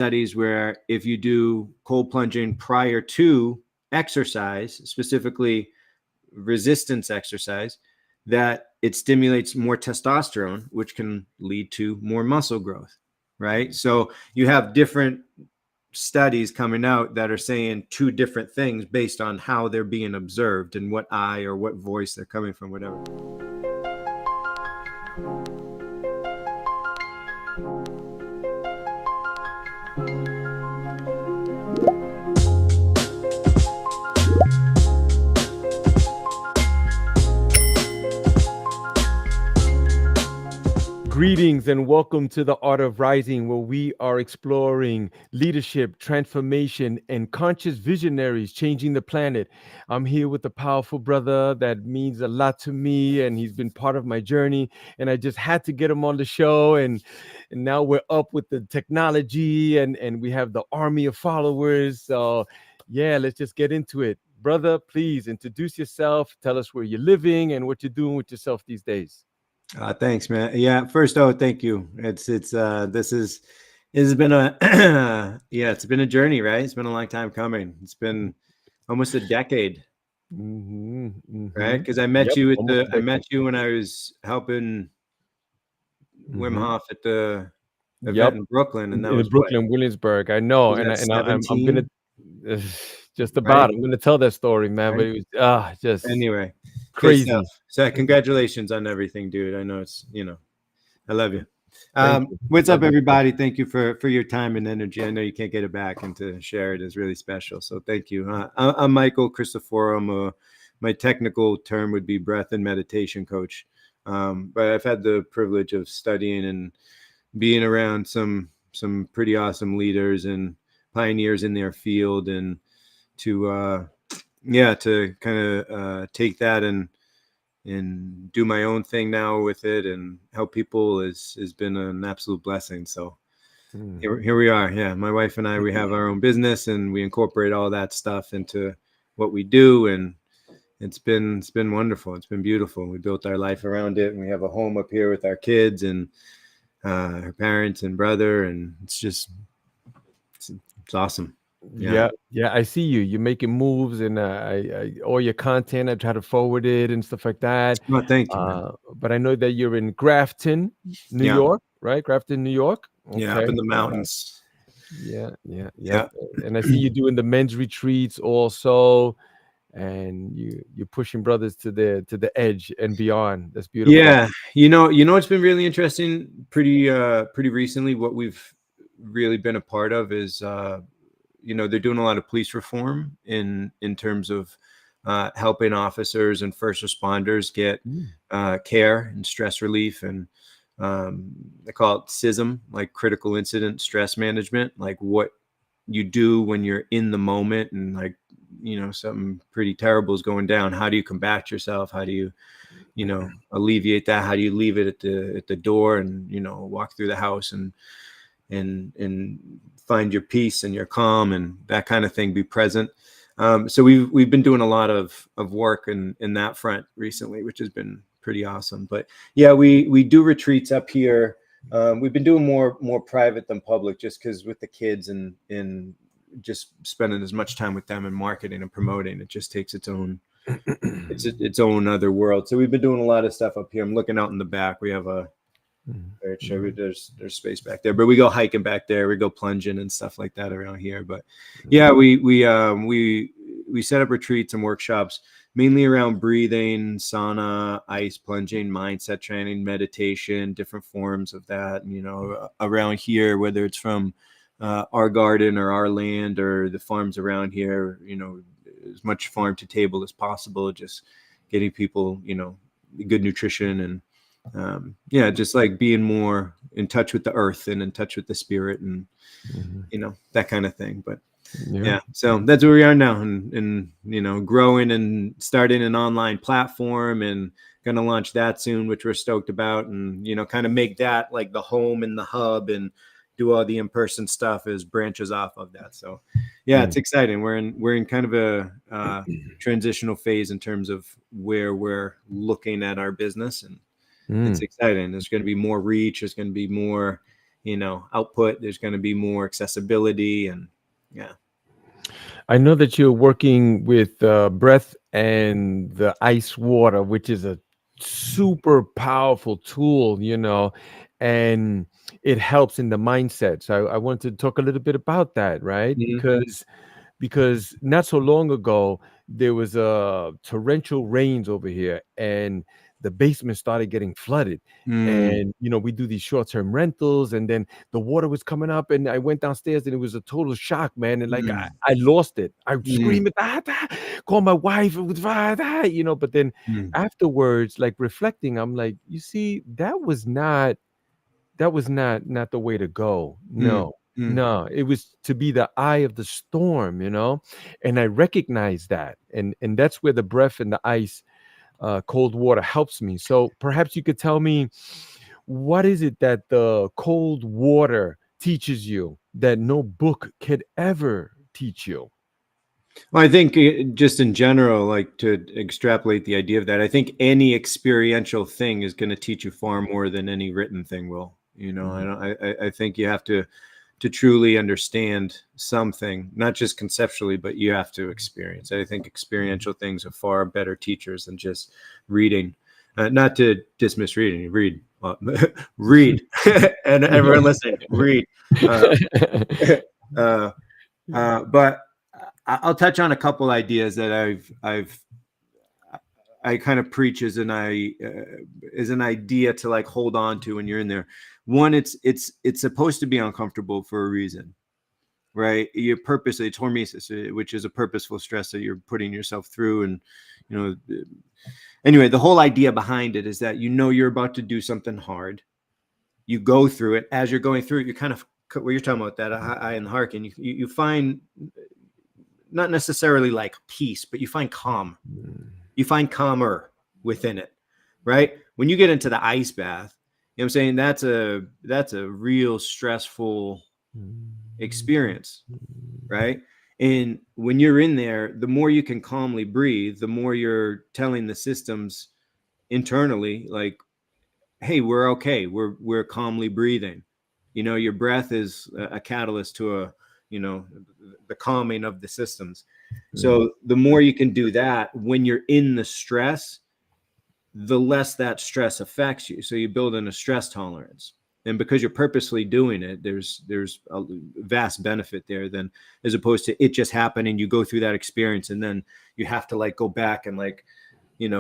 studies where if you do cold plunging prior to exercise, specifically resistance exercise, that it stimulates more testosterone, which can lead to more muscle growth, right? So you have different studies coming out that are saying two different things based on how they're being observed and what eye or what voice they're coming from, whatever. Greetings and welcome to the Art of Rising, where we are exploring leadership, transformation, and conscious visionaries changing the planet. I'm here with a powerful brother that means a lot to me, and he's been part of my journey. And I just had to get him on the show. And now we're up with the technology, and we have the army of followers. So, yeah, let's just get into it. Brother, please introduce yourself. Tell us where you're living and what you're doing with yourself these days. Thanks, man. Yeah, first, thank you. This has been a it's been a journey, right? It's been a long time coming. It's been almost a decade, right? Because I met you when I was helping Wim Hof at the event in Brooklyn, and that was Brooklyn, Williamsburg. I know, and I'm gonna just about. Right? I'm gonna tell that story, man. Right? But it was just anyway. Crazy. So congratulations on everything, dude. I know it's, I love you. What's up, everybody? Thank you for your time and energy. I know you can't get it back, and to share it is really special. So thank you. I'm Michael Christoforo. My technical term would be breath and meditation coach. But I've had the privilege of studying and being around some pretty awesome leaders and pioneers in their field, and to kind of take that and do my own thing now with it and help people has been an absolute blessing. So here we are. Yeah, my wife and I, we have our own business, and we incorporate all that stuff into what we do, and it's been wonderful. It's been beautiful. We built our life around it, and we have a home up here with our kids and her parents and brother, and it's awesome. Yeah. I see you. You're making moves, and all your content, I try to forward it and stuff like that. Oh, thank you. But I know that you're in Grafton, New York, right? Grafton, New York. Okay. Yeah, up in the mountains. Yeah. And I see you doing the men's retreats also, and you're pushing brothers to the edge and beyond. That's beautiful. Yeah, it's been really interesting. Pretty recently, what we've really been a part of is. They're doing a lot of police reform in terms of helping officers and first responders get care and stress relief, and they call it CISM, like critical incident stress management, like what you do when you're in the moment and like something pretty terrible is going down. How do you combat yourself? How do you alleviate that? How do you leave it at the door and walk through the house and find your peace and your calm and that kind of thing, be present. So we've been doing a lot of work in that front recently, which has been pretty awesome. But yeah, we do retreats up here. We've been doing more private than public, just because with the kids and just spending as much time with them and marketing and promoting, it just takes its own other world. So we've been doing a lot of stuff up here. I'm looking out in the back. We have there's space back there, but we go hiking back there. We go plunging and stuff like that around here. But yeah, we set up retreats and workshops mainly around breathing, sauna, ice plunging, mindset training, meditation, different forms of that. Around here, whether it's from our garden or our land or the farms around here, as much farm to table as possible, just getting people, good nutrition and just like being more in touch with the earth and in touch with the spirit and that kind of thing. But so that's where we are now, and growing and starting an online platform and going to launch that soon, which we're stoked about, and kind of make that like the home and the hub and do all the in-person stuff as branches off of that. So it's exciting. We're in kind of a transitional phase in terms of where we're looking at our business, and it's exciting. There's going to be more reach. There's going to be more output. There's going to be more accessibility, and yeah. I know that you're working with breath and the ice water, which is a super powerful tool, and it helps in the mindset. So I want to talk a little bit about that, right? Mhm. Because not so long ago there was a torrential rains over here, and the basement started getting flooded. Mm, And we do these short-term rentals, and then the water was coming up, and I went downstairs, and it was a total shock, man. And like mm, I lost it. I mm, screamed, call my wife, it was but then mm, afterwards, like reflecting, I'm like, you see, that was not the way to go. mm, No, mm. no, it was to be the eye of the storm, and I recognize that, and that's where the breath and the ice, cold water helps me. So perhaps you could tell me, what is it that the cold water teaches you that no book could ever teach you? Well, I think just in general, like to extrapolate the idea of that, I think any experiential thing is going to teach you far more than any written thing will. I Mhm, don't. I think you have to truly understand something, not just conceptually, but you have to experience. I think experiential things are far better teachers than just reading. Not to dismiss reading, read, read, and everyone listening, read. Uh, uh, but I'll touch on a couple ideas that I kind of preach as an idea to like hold on to when you're in there. One, it's supposed to be uncomfortable for a reason, right? Your purpose, it's hormesis, which is a purposeful stress that you're putting yourself through, and you know. Anyway, the whole idea behind it is that you're about to do something hard. You go through it. As you're going through it, you kind of what you're talking about, that eye and the heart, and you find not necessarily like peace, but you find calm. You find calmer within it, right? When you get into the ice bath, you know what I'm saying? That's a real stressful experience, right? And when you're in there, the more you can calmly breathe, the more you're telling the systems internally, like, hey, we're okay. We're calmly breathing. Your breath is a catalyst to the calming of the systems. So the more you can do that when you're in the stress, the less that stress affects you. So you build in a stress tolerance. And because you're purposely doing it, there's a vast benefit there than as opposed to it just happening. You go through that experience and then you have to like go back and like,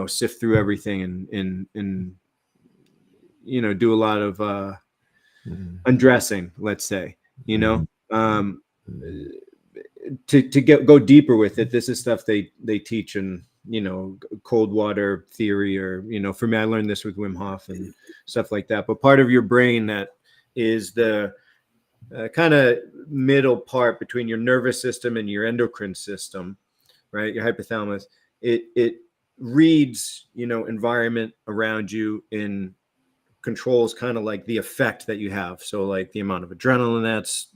sift through everything and do a lot of undressing, let's say, um, to go deeper with it. This is stuff they teach in cold water theory, or for me, I learned this with Wim Hof and stuff like that. But part of your brain that is the kind of middle part between your nervous system and your endocrine system, right? Your hypothalamus, it reads environment around you in controls kind of like the effect that you have. So like the amount of adrenaline that's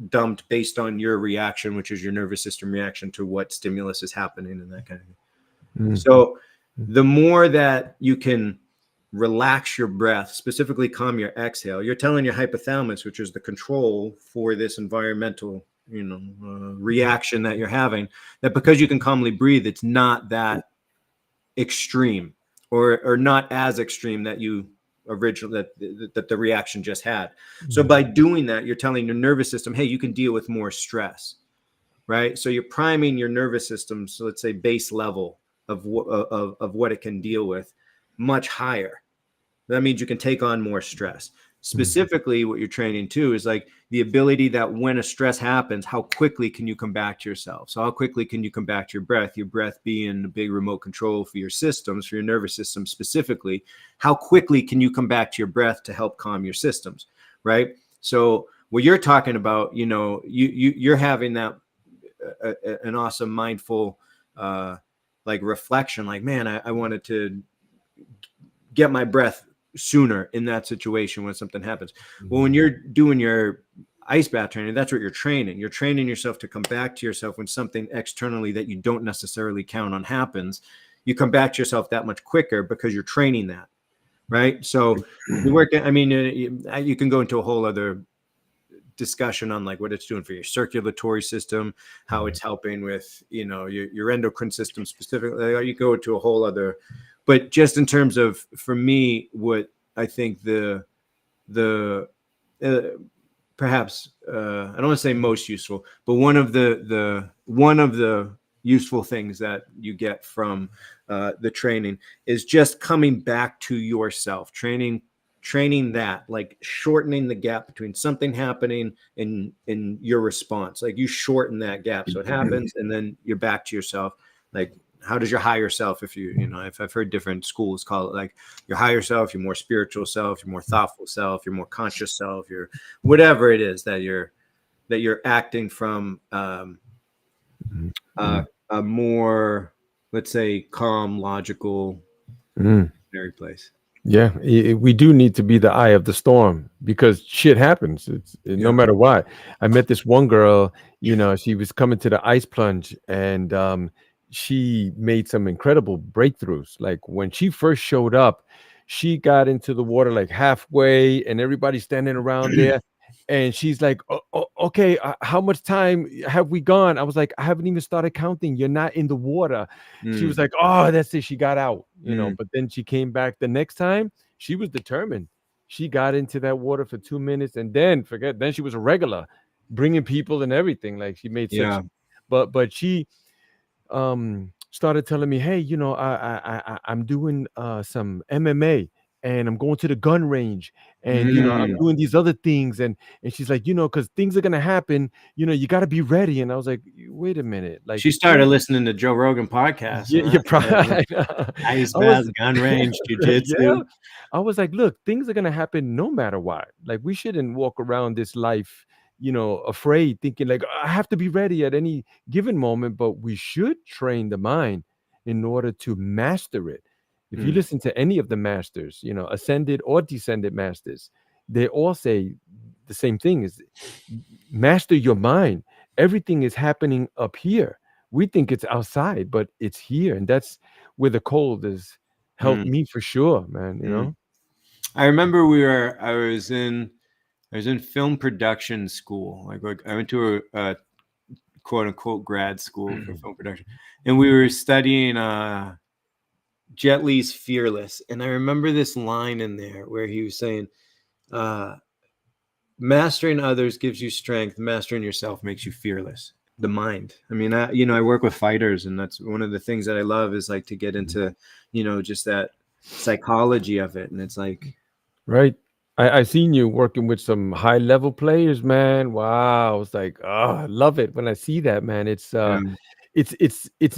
dumped based on your reaction, which is your nervous system reaction to what stimulus is happening and that kind of thing. So the more that you can relax your breath, specifically calm your exhale, you're telling your hypothalamus, which is the control for this environmental reaction that you're having, that because you can calmly breathe, it's not that extreme or not as extreme that you originally that the reaction just had. So by doing that, you're telling your nervous system, hey, you can deal with more stress, right? So you're priming your nervous system, so let's say base level of what it can deal with, much higher. That means you can take on more stress. Specifically, what you're training to is like the ability that when a stress happens, how quickly can you come back to yourself? So how quickly can you come back to your breath being a big remote control for your systems, for your nervous system specifically. How quickly can you come back to your breath to help calm your systems, right? So what you're talking about, you're having that an awesome mindful like reflection, like, man, I wanted to get my breath sooner in that situation when something happens. Well, when you're doing your ice bath training, that's what you're training. You're training yourself to come back to yourself when something externally that you don't necessarily count on happens. You come back to yourself that much quicker because you're training that, right? So you work. I mean, you can go into a whole other discussion on like what it's doing for your circulatory system, how it's helping with your endocrine system specifically. You go into a whole other, but just in terms of, for me, what I think the uh, perhaps I don't want to say most useful, but one of the useful things that you get from the training is just coming back to yourself, training that, like shortening the gap between something happening and your response. Like you shorten that gap so it happens and then you're back to yourself. Like, how does your higher self, if if I've heard different schools call it, like your higher self, your more spiritual self, your more thoughtful self, your more conscious self, your whatever it is that you're acting from, a more, let's say, calm, logical, very place. Yeah, we do need to be the eye of the storm because shit happens. No matter what. I met this one girl, she was coming to the ice plunge, and she made some incredible breakthroughs. Like when she first showed up, she got into the water like halfway, and everybody's standing around there. And she's like, okay, how much time have we gone? I was like, I haven't even started counting. You're not in the water. She was like, oh, that's it. She got out, but then she came back the next time. She was determined. She got into that water for 2 minutes and then then she was a regular, bringing people and everything. Like she made such, but she started telling me, hey, I'm doing some MMA, and I'm going to the gun range, and I'm doing these other things, and she's like, because things are gonna happen, you got to be ready. And I was like, wait a minute, like she started listening to Joe Rogan podcast. Yeah, you're probably ice baths, gun range, jujitsu. Yeah, I was like, look, things are gonna happen no matter what. Like we shouldn't walk around this life, afraid, thinking like I have to be ready at any given moment. But we should train the mind in order to master it. If you listen to any of the masters, ascended or descended masters, they all say the same thing: is master your mind. Everything is happening up here. We think it's outside, but it's here, and that's where the cold has helped me for sure, man. I remember I was in film production school. Like I went to a quote unquote grad school for film production, and we were studying Jet Li's Fearless. And I remember this line in there where he was saying, mastering others gives you strength, mastering yourself makes you fearless. The mind. I mean, I work with fighters, and that's one of the things that I love is like to get into, just that psychology of it. And it's like, right. I seen you working with some high level players, man. Wow. I was like, oh, I love it when I see that, man. It's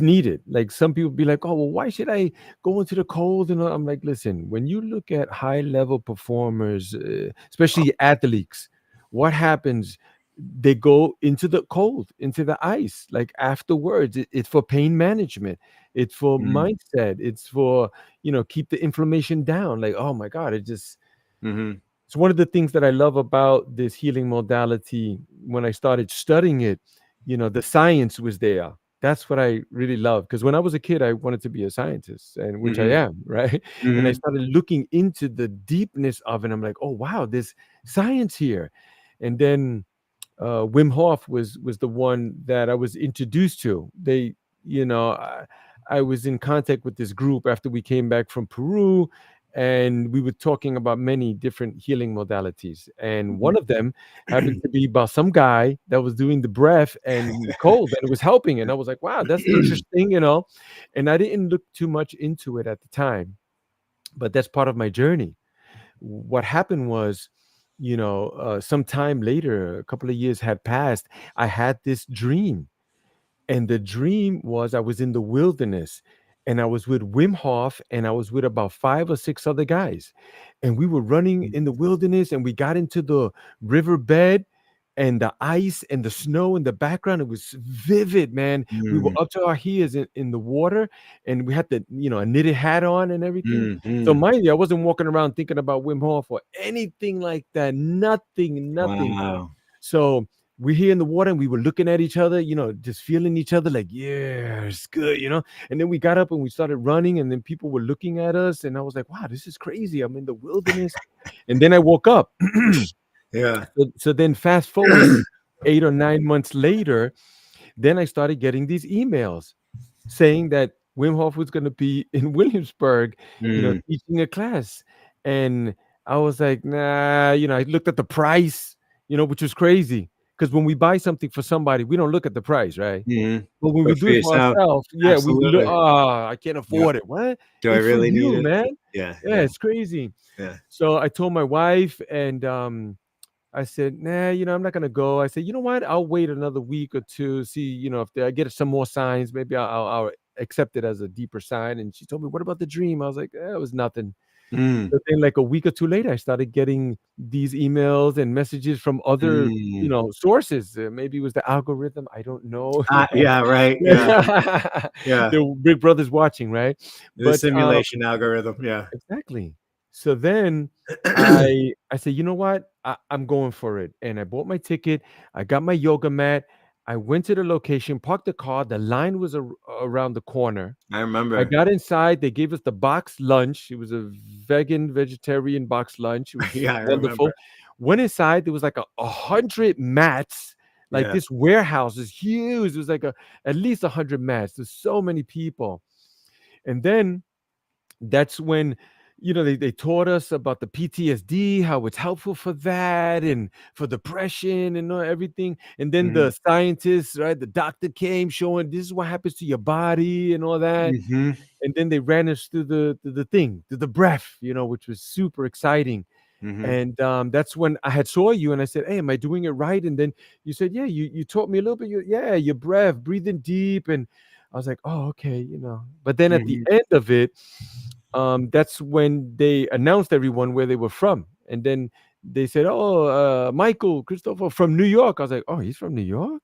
needed. Like some people be like, oh, well, why should I go into the cold? And I'm like, listen, when you look at high level performers, especially athletes, what happens? They go into the cold, into the ice, like afterwards. It's for pain management. It's for mindset. It's for, keep the inflammation down. Like, oh my God, it's one of the things that I love about this healing modality. When I started studying it, the science was there. That's what I really love. Because when I was a kid, I wanted to be a scientist, and which I am, right? And I started looking into the deepness of it. I'm like, oh wow, there's science here. And then Wim Hof was the one that I was introduced to. I was in contact with this group after we came back from Peru, and we were talking about many different healing modalities. And one of them happened to be about some guy that was doing the breath and the cold, and it was helping. And I was like, wow, that's interesting, And I didn't look too much into it at the time, but that's part of my journey. What happened was, some time later, a couple of years had passed, I had this dream. And the dream was I was in the wilderness, and I was with Wim Hof, and I was with about 5 or 6 other guys. And we were running in the wilderness, and we got into the riverbed, and the ice and the snow in the background. It was vivid, man. We were up to our ears in the water, and we had the, a knitted hat on and everything. So mind you, I wasn't walking around thinking about Wim Hof or anything like that. Nothing. Wow. So we're here in the water and we were looking at each other, just feeling each other like, yeah, it's good, And then we got up and we started running, and then people were looking at us, and I was like, wow, this is crazy. I'm in the wilderness. And then I woke up. Yeah. So then fast forward 8 or 9 months later, then I started getting these emails saying that Wim Hof was going to be in Williamsburg, Mm. teaching a class. And I was like, nah, I looked at the price, which was crazy. Because when we buy something for somebody, we don't look at the price, right? Mhm. But when we But do for it for yourself, ourselves, yeah, we look, absolutely. I can't Yeah. afford it. What? Do I It's for really need you, it? man. Yeah. Yeah, it's crazy. Yeah. So I told my wife, and I said, nah, I'm not gonna go. I said, you know what? I'll wait another week or two, see, if I get some more signs, maybe I'll accept it as a deeper sign. And she told me, what about the dream? I was like, it was nothing. Mm. But then, like a week or two later, I started getting these emails and messages from other, Mm. sources. Maybe it was the algorithm. I don't know. Yeah, right. Yeah. Yeah. The Big Brother's watching, right? The But simulation algorithm. Yeah. exactly. So then I said, you know what? I'm going for it. And I bought my ticket. I got my yoga mat. I went to the location, parked the car. The line was around the corner. I I remember. got inside. They gave us the box lunch. It was a vegetarian box lunch. It was Yeah, I remember. wonderful. Went inside. There was like 100 mats. Like Yeah. this warehouse is huge. It was like at least 100 mats. There's so many people. And then that's when they taught us about the PTSD, how it's helpful for that and for depression and everything. And then Mhm. the scientists, right, the doctor came showing this is what happens to your body and all that. Mhm. And then they ran us through the thing, to the breath, which was super exciting. Mhm. And that's when I had saw you and I said, hey, am I doing it right? And then you said, yeah, you taught me a little bit. Your breath, breathing deep. And I was like, oh, okay, But then at the Mhm. end of it, that's when they announced everyone where they were from. And then they said, oh, Michael Christoforo from New York. I was like, oh, he's from New York?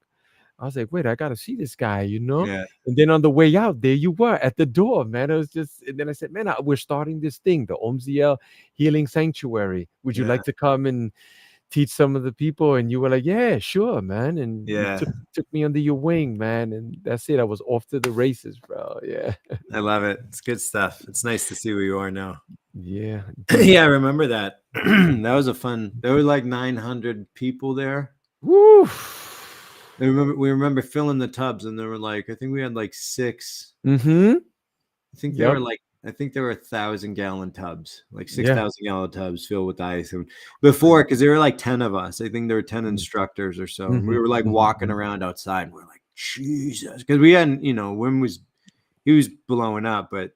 I was like, wait, I got to see this guy. Yeah. And then on the way out, there you were at the door, man. It was just, and then I said, man, we're starting this thing, the OMZL Healing Sanctuary. Would you Yeah. like to come and teach some of the people? And you were like, yeah, sure, man. And you Yeah. took me under your wing, man. And that's it. I was off to the races, bro. Yeah. I love it. It's good stuff. It's nice to see where you are now. Yeah, deep. Yeah, I remember that. That was a fun. There were like 900 people there. Woo. We remember filling the tubs, and there were like, I think we had like 6. Mm-hmm. I think there Yep. were like, I think there were 1,000-gallon tubs, like Yeah. 6,000-gallon tubs filled with ice. And before, because there were like 10 of us, I think there were 10 Mm-hmm. instructors or so, and we Mhm, were like mhm, walking around outside, and we're like, Jesus, because we hadn't, he was blowing up, but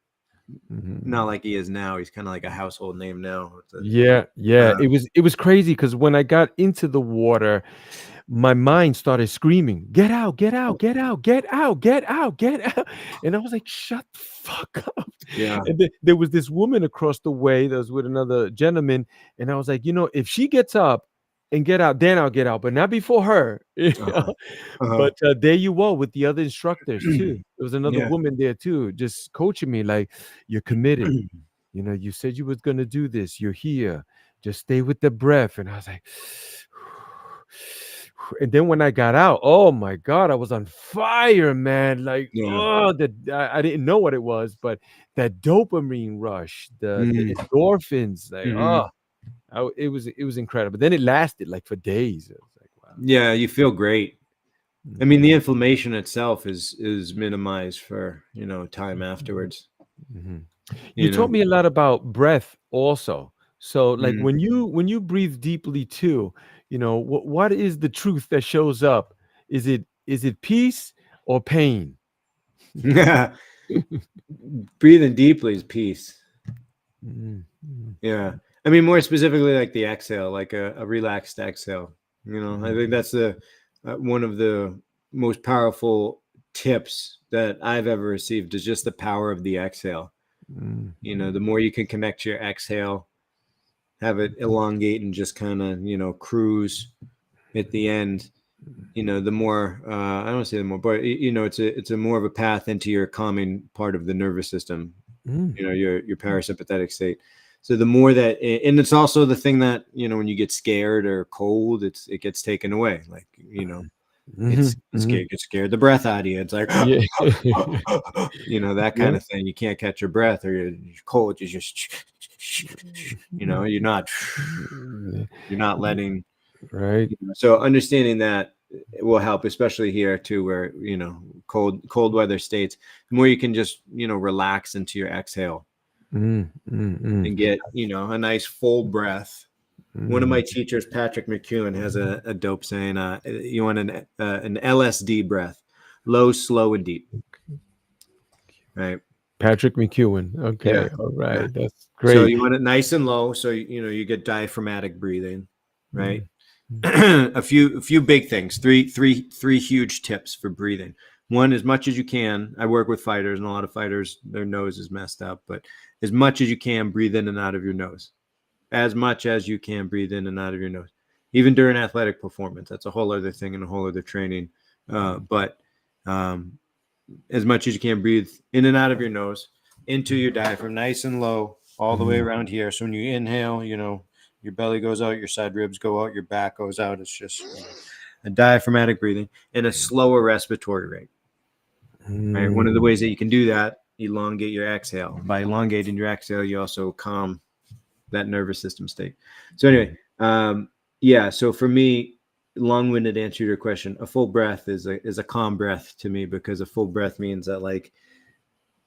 not mhm. like he is now. He's kind of like a household name now. Yeah, yeah. Uh, It was crazy because when I got into the water, my mind started screaming, "Get out, get out, get out, get out, get out, get out." And I was like, shut the fuck up. yeah. And then there was this woman across the way that was with another gentleman. And I was like, if she gets up and get out, then I'll get out, but not before her. Uh-huh. Uh-huh. But there you were with the other instructors too. There was another Yeah. woman there too, just coaching me like, you're committed. You said you was gonna do this. You're here. Just stay with the breath. And I was like, and then when I got out, oh my God, I was on fire, man. Like, Yeah. oh, I didn't know what it was, but that dopamine rush, the Mm. endorphins, like, Mhm. it was incredible. Then it lasted like for days. It was like, wow. Yeah, you feel great. I mean, the inflammation itself is minimized for, time afterwards, Mhm. You you taught know. me a lot about breath also. So like Mm. when you breathe deeply too, what is the truth that shows up? Is it peace or pain? Breathing deeply is peace. Mm, mm, Yeah. I mean, more specifically, like the exhale, like a relaxed exhale. I think that's one of the most powerful tips that I've ever received is just the power of the exhale. mm, The more you can connect your exhale, have it elongate and just kind of, cruise at the end, the more, I don't say the more, but it's a more of a path into your calming part of the nervous system, mm, your parasympathetic state. So the more that, and it's also the thing that, you know, when you get scared or cold, it gets taken away. Like, you know, it's scared, get scared the breath out of you. It's like, Yeah. you know, that kind of thing. You can't catch your breath, or you're cold. You just, you know, you're not letting, Right. you know, so understanding that will help, especially here too, where, you know, cold weather states, the more you can just, you know, relax into your exhale and get, you know, a nice full breath. One of my teachers, Patrick McEwen, has a dope saying, you want an LSD breath, low, slow, and deep. Right. Patrick McEwen. Okay. Yeah. All right. Yeah. That's So great. you want it nice and low. So, you know, you get diaphragmatic breathing, right? Mm. a few big things, three huge tips for breathing. One, as much as you can. I work with fighters, and a lot of fighters, their nose is messed up, but as much as you can, breathe in and out of your nose. As much as you can, breathe in and out of your nose, even during athletic performance. That's a whole other thing and a whole other training. But as much as you can, breathe in and out of your nose into your diaphragm, nice and low, all the way around here. So when you inhale, you know, your belly goes out, your side ribs go out, your back goes out. It's just, you know, a diaphragmatic breathing and a slower respiratory rate. Right. One of the ways that you can do that, elongate your exhale. By elongating your exhale, you also calm that nervous system state. So anyway, yeah. So for me, long-winded answer to your question, a full breath is a calm breath to me, because a full breath means that, like,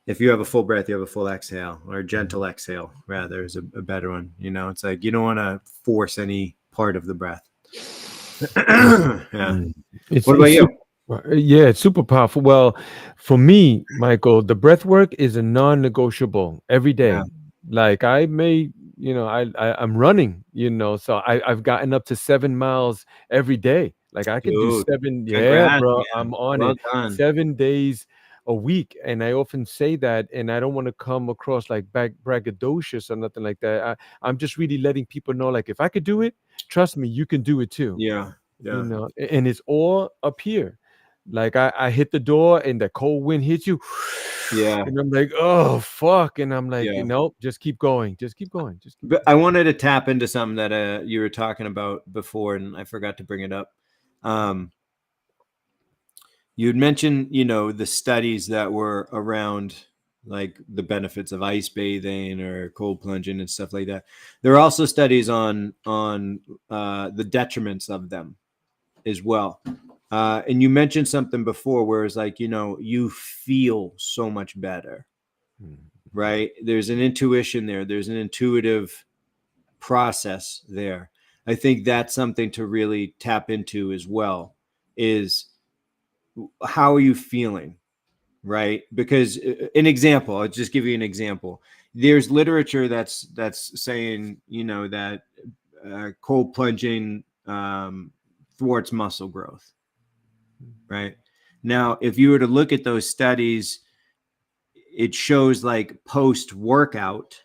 if you have a full breath, you have a full exhale, or a gentle exhale rather is a better one. You know, it's like you don't want to force any part of the breath. Yeah. What about you? Yeah, it's super powerful. Well, for me, Michael, the breath work is a non-negotiable every day. Yeah. Like I may, I'm running, so I've gotten up to 7 miles every day. Like I could do Dude, 7. Yeah, congrats, bro, man. I'm on Well it done. 7 days a week. And I often say that, and I don't want to come across like braggadocious or nothing like that. I'm just really letting people know, like, if I could do it, trust me, you can do it too. Yeah. Yeah. And it's all up here. Like I hit the door and the cold wind hits you. Yeah. And I'm like, oh fuck. And I'm like, Yeah. nope, just keep going. Just keep going. Just keep But I wanted to tap into something that you were talking about before, and I forgot to bring it up. You had mentioned, you know, the studies that were around, like the benefits of ice bathing or cold plunging and stuff like that. There are also studies on the detriments of them as well. And you mentioned something before where it's like, you know, you feel so much better, right? There's an intuition there. There's an intuitive process there. I think that's something to really tap into as well, is how are you feeling, right? Because an example, I'll just give you an example. There's literature that's saying, you know, that cold plunging thwarts muscle growth, right? Now, if you were to look at those studies, it shows like post workout,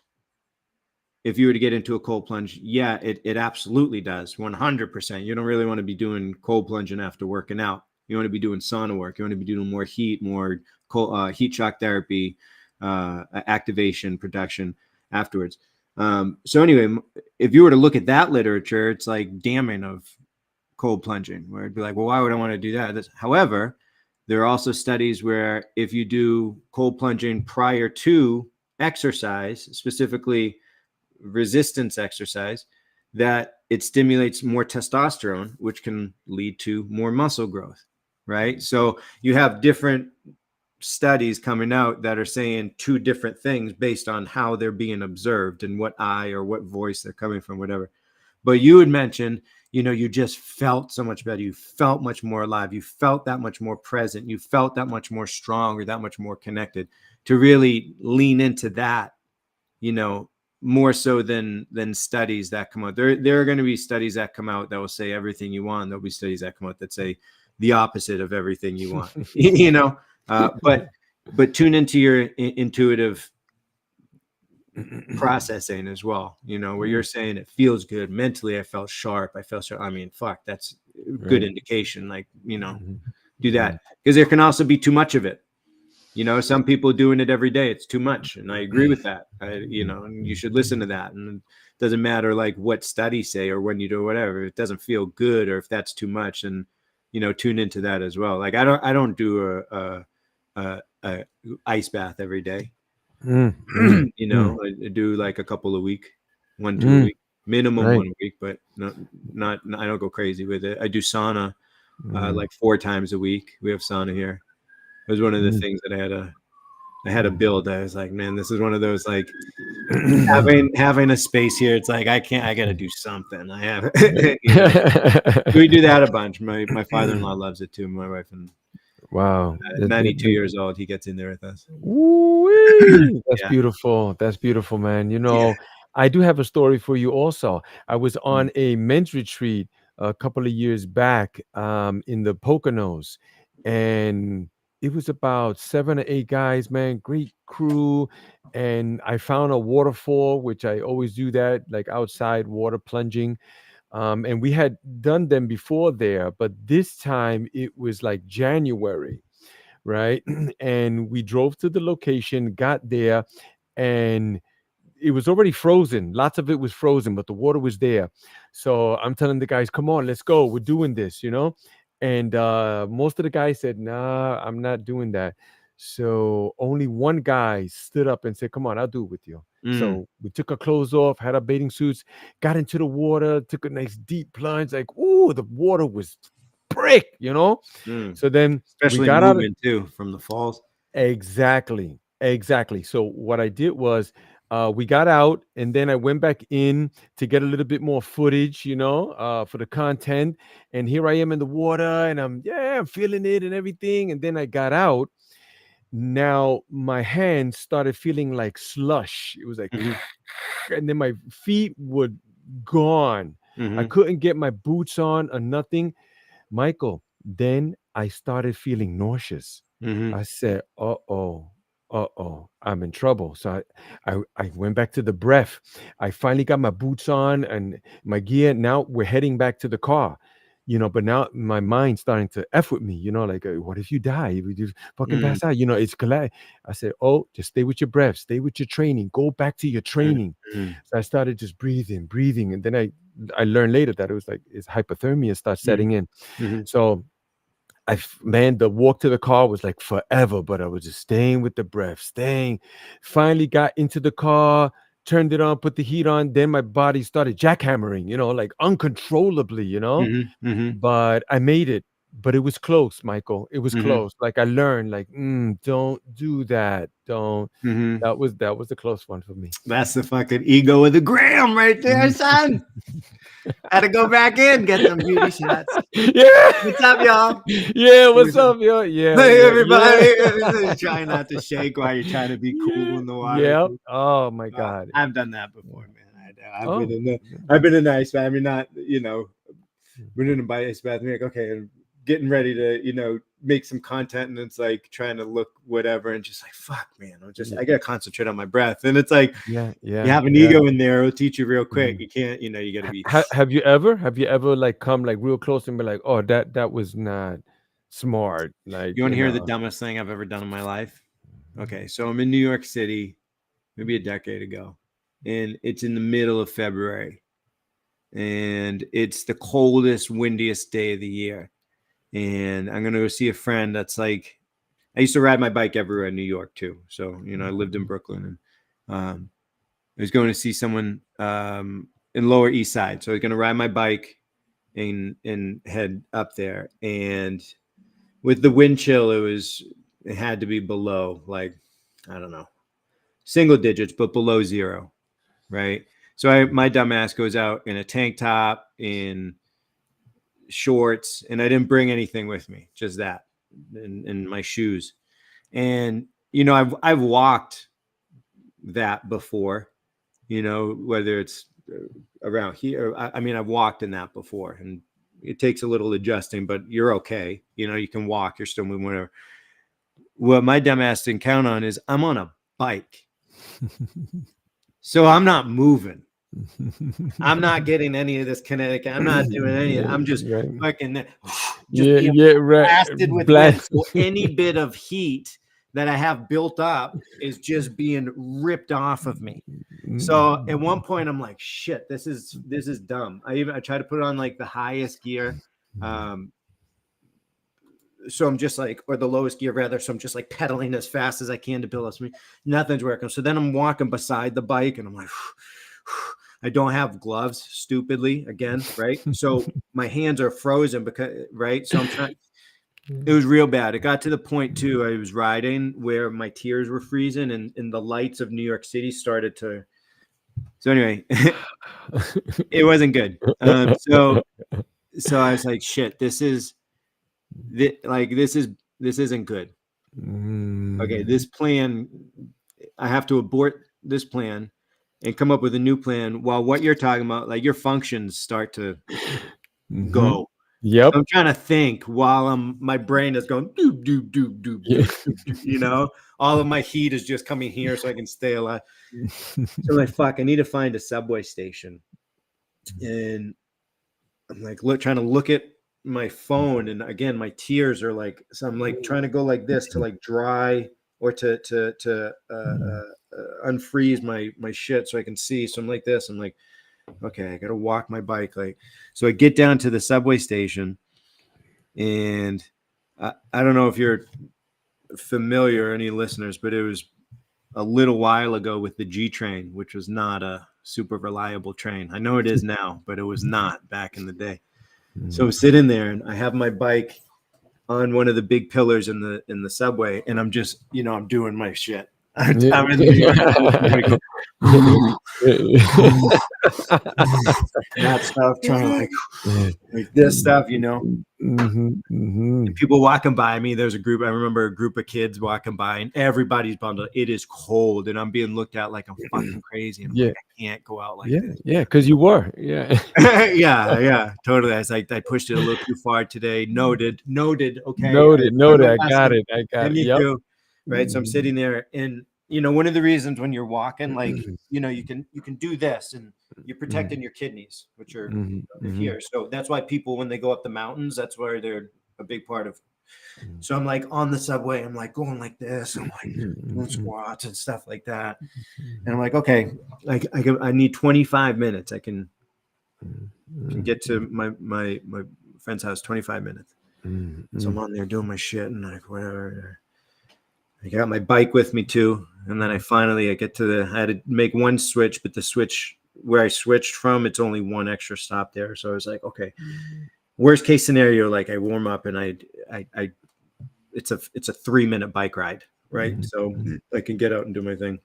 if you were to get into a cold plunge, yeah, it absolutely does. 100%. You don't really want to be doing cold plunging after working out. You want to be doing sauna work. You want to be doing more heat, more cold, heat shock therapy, activation, protection afterwards. So anyway, if you were to look at that literature, it's like damning of cold plunging, where it'd be like, well, why would I want to do that? However, there are also studies where if you do cold plunging prior to exercise, specifically resistance exercise, that it stimulates more testosterone, which can lead to more muscle growth, right? So you have different studies coming out that are saying two different things based on how they're being observed and what eye or what voice they're coming from, whatever. But you had mentioned, you know, you just felt so much better. You felt much more alive. You felt that much more present. You felt that much more strong, or that much more connected. To really lean into that, you know, more so than studies that come out. There are going to be studies that come out that will say everything you want. There'll be studies that come out that say the opposite of everything you want. You know, but tune into your intuitive processing as well, you know, where you're saying it feels good mentally. I felt sharp. I felt sharp. I mean, fuck, that's a good indication. Like, you know, do that, because there can also be too much of it. You know, some people doing it every day, it's too much, and I agree with that. You know, and you should listen to that. And it doesn't matter like what studies say or when you do whatever. If it doesn't feel good or if that's too much, and you know, tune into that as well. Like I don't do a ice bath every day. You know, I do like a couple a week, 2 a week, minimum Right. 1 a week, but not I don't go crazy with it. I do sauna like 4 times a week. We have sauna here. It was one of the things that I had a build. I was like, man, this is one of those like having a space here. It's like I got to do something. I have, you know. We do that a bunch. My father-in-law loves it too. My wife and Wow. 92 years old, he gets in there with us. Woo-wee. That's Yeah. beautiful. That's beautiful, man. You know, Yeah. I do have a story for you also. I was on a men's retreat a couple of years back in the Poconos, and it was about 7 or 8 guys, man, great crew. And I found a waterfall, which I always do that, like outside water plunging. And we had done them before there, but this time it was like January, right? And we drove to the location, got there, and it was already frozen. Lots of it was frozen, but the water was there. So I'm telling the guys, come on, let's go. We're doing this, you know? And most of the guys said, nah, I'm not doing that. So only one guy stood up and said, come on, I'll do it with you. So we took our clothes off, had our bathing suits, got into the water, took a nice deep plunge. Like, ooh, the water was brick, you know? So then we Especially got out of moving too from the falls. Exactly. Exactly. So what I did was we got out and then I went back in to get a little bit more footage, you know, for the content. And here I am in the water and I'm feeling it and everything. And then I got out. Now my hands started feeling like slush. It was like, and then my feet were gone. I couldn't get my boots on or nothing. Michael, then I started feeling nauseous. I said, I'm in trouble. So I went back to the breath. I finally got my boots on and my gear. Now we're heading back to the car, you know, but now my mind's starting to F with me, you know, like, what if you die? If you just fucking pass out, you know, it's glad. I said, oh, just stay with your breath, stay with your training, go back to your training. So I started just breathing. And then I learned later that it was like it's hypothermia starts setting in. So man, the walk to the car was like forever, but I was just staying with the breath, finally got into the car, turned it on, put the heat on. Then my body started jackhammering, you know, like uncontrollably, you know, but I made it. But it was close, Michael. It was close. Like I learned, like, don't do that. Don't. That was a close one for me. That's the fucking ego of the gram right there, son. Had to go back in, get them beauty shots. Yeah. What's up, y'all? Yeah, what's up, yo? Yeah. Hey, yeah, everybody. yeah. Try not to shake while you're trying to be cool in the water. Yeah. Oh my God. I've done that before, man. I've Oh. been in the ice bath. I mean, not, you know, been in a ice bath. Like, okay, I'm getting ready to, you know, make some content, and it's like trying to look whatever, and just like, fuck, man, I gotta concentrate on my breath. And it's like, Yeah. you have an ego in there, it'll teach you real quick. You can't, you know, you gotta be. Have you ever like come like real close and be like, oh, that was not smart? Like, You want to you hear know. the dumbest thing I've ever done in my life? Okay, so I'm in New York City, maybe a decade ago, and it's in the middle of February, and it's the coldest, windiest day of the year. And I'm gonna go see a friend that's like, I used to ride my bike everywhere in New York too. So, you know, I lived in Brooklyn, and I was going to see someone in Lower East Side. So I was gonna ride my bike and head up there. And with the wind chill, it had to be below, like, I don't know, single digits, but below zero, right? So my dumb ass goes out in a tank top, in shorts, and I didn't bring anything with me, just that, and my shoes. And you know, I've walked that before, you know, whether it's around here. I mean, I've walked in that before, and it takes a little adjusting, but you're okay. You know, you can walk, you're still moving, whatever. What my dumbass didn't count on is I'm on a bike. So I'm not moving. I'm not getting any of this kinetic. I'm not doing any of it. I'm just fucking blasted with wind. So any bit of heat that I have built up is just being ripped off of me. So at one point I'm like, shit, this is dumb. I try to put it on like the highest gear. So I'm just like, or the lowest gear rather. So I'm just like pedaling as fast as I can to build us. Nothing's working. So then I'm walking beside the bike and I'm like, I don't have gloves, stupidly, again, right? So my hands are frozen because, right? So I'm trying. It was real bad. It got to the point too. I was riding where my tears were freezing, and the lights of New York City started to. So anyway, it wasn't good. So I was like, shit, this isn't good. Okay, this plan, I have to abort this plan and come up with a new plan. While what you're talking about, like your functions start to go. Yep. So I'm trying to think while my brain is going doop doop doop doop doop, you know, all of my heat is just coming here so I can stay alive. So I'm like, fuck, I need to find a subway station. And I'm like, trying to look at my phone, and again, my tears are like, so I'm like trying to go like this to like dry or to unfreeze my shit so I can see. So I'm like this. I'm like, okay, I gotta walk my bike. Like, so I get down to the subway station, and I don't know if you're familiar, any listeners, but it was a little while ago with the G train, which was not a super reliable train. I know it is now, but it was not back in the day. So I'm sitting there and I have my bike on one of the big pillars in the subway, and I'm just, I'm doing my shit. I'm in the that stuff, trying to like this stuff, And people walking by me. There's I remember a group of kids walking by, and everybody's bundled. It is cold, and I'm being looked at like I'm fucking crazy. And I'm like, I can't go out like this. Yeah, because you were. Yeah. yeah, totally. I was like, I pushed it a little too far today. Noted. Okay. Noted. I got it. Me too. Right. So I'm sitting there, and one of the reasons when you're walking, like, you can do this, and you're protecting your kidneys, which are here. So that's why people, when they go up the mountains, that's where they're a big part of. So I'm like on the subway, I'm like going like this, I'm like doing squats and stuff like that. And I'm like, okay, I need 25 minutes. I can get to my friend's house, 25 minutes. So I'm on there doing my shit and like whatever. I got my bike with me too. And then I get to I had to make one switch, but the switch where I switched from, it's only one extra stop there. So I was like, okay, worst case scenario, like I warm up and it's a 3-minute bike ride, right? So I can get out and do my thing.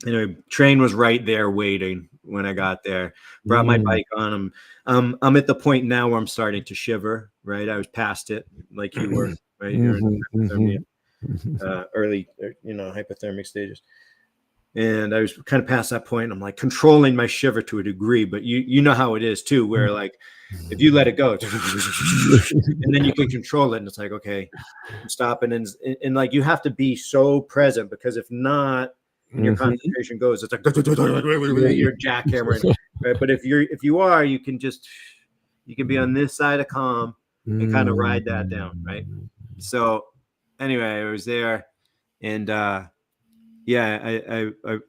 Anyway, train was right there waiting when I got there. Brought my bike on. I'm at the point now where I'm starting to shiver, right? I was past it like you were, right? You're in hypothermia, early, hypothermic stages. And I was kind of past that point. I'm like controlling my shiver to a degree, but you know how it is too, where like if you let it go and then you can control it, and it's like, okay, I'm stopping, and like you have to be so present, because if not, and your concentration goes, it's like you're jackhammering, right? But if you are, you can be on this side of calm and kind of ride that down, right? So anyway, I was there, and I